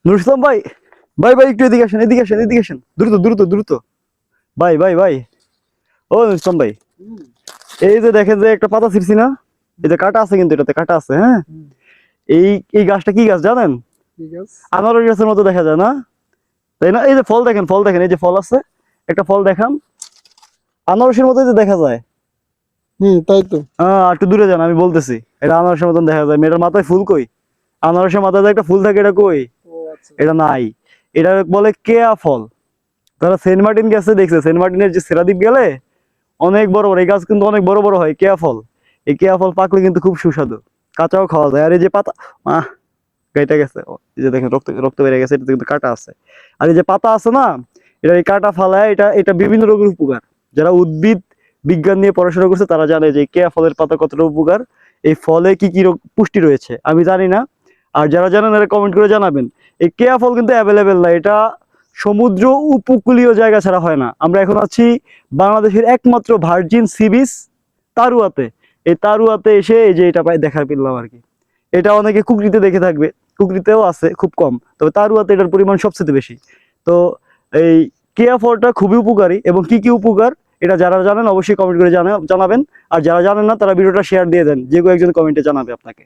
নুর ইসলাম ভাই, ভাই ভাই একটু এদিকে আসেন, এদিকে আসেন, এদিকে আসেন, দ্রুত দ্রুত দ্রুত। ভাই ভাই ভাই, ও নুর ইসলাম ভাই, এই যে দেখেন যে একটা পাতা ছিঁড়ছি না, এই যে কাটা আছে, কিন্তু এটাতে কাটা আছে, হ্যাঁ। এই এই গাছটা কি গাছ জানেন? আনারস গাছের মতো দেখা যায় না, তাই না? এই যে ফল দেখেন, ফল দেখেন, এই যে ফল আছে, একটা ফল দেখান, আনারসের মতো যে দেখা যায়। তাই তো। একটু দূরে যান, আমি বলতেছি, এটা আনারসের মতন দেখা যায়। মেয়েটার মাথায় ফুল কই? আনারসের মাথায় যে একটা ফুল থাকে, এটা কই? এটা নাই। এটা বলে কেয়া ফল। তারা সেন্ট মার্টিন গেছে, দেখছে সেন্ট মার্টিনের যে সেরাদ্বীপ গেলে অনেক বড় বড় এই গাছ কিন্তু অনেক বড় বড় হয়, কেয়া ফল। এই কেয়া ফল পাকলে কিন্তু খুব সুস্বাদু, কাঁচাও খাওয়া যায়। আর এই যে পাতা, আহ কেটে গেছে, এই যে দেখেন রক্ত রক্ত বেড়ে গেছে, এটা কিন্তু কাটা আছে। আর এই যে পাতা আছে না, এটা এই কাটা ফালায়, এটা এটা বিভিন্ন রোগের উপকার। যারা উদ্ভিদ বিজ্ঞান নিয়ে পড়াশোনা করছে তারা জানে যে কেয়া ফলের পাতা কতটা উপকার, এই ফলে কি কি পুষ্টি রয়েছে আমি জানি না। আর যারা জানেন তারা কমেন্ট করে জানাবেন। এই কেয়া ফল কিন্তু অ্যাভেলেবেল না, এটা সমুদ্র উপকূলীয় জায়গা ছাড়া হয় না। আমরা এখন আছি বাংলাদেশের একমাত্র ভার্জিন সি বিচ তারুয়াতে। এই তারুয়াতে এসে এই যে এটা দেখা পেলাম আর কি। এটা অনেকে কুকরিতে দেখে থাকবে, কুকরিতেও আছে খুব কম, তবে তারুয়াতে এটার পরিমাণ সবচেয়ে বেশি। তো এই কেয়া ফলটা খুবই উপকারী, এবং কি কি উপকার এটা যারা জানেন অবশ্যই কমেন্ট করে জানাবেন। আর যারা জানেন না তারা ভিডিওটা শেয়ার দিয়ে দেন, যে কেউ একজন কমেন্টে জানাবে আপনাকে।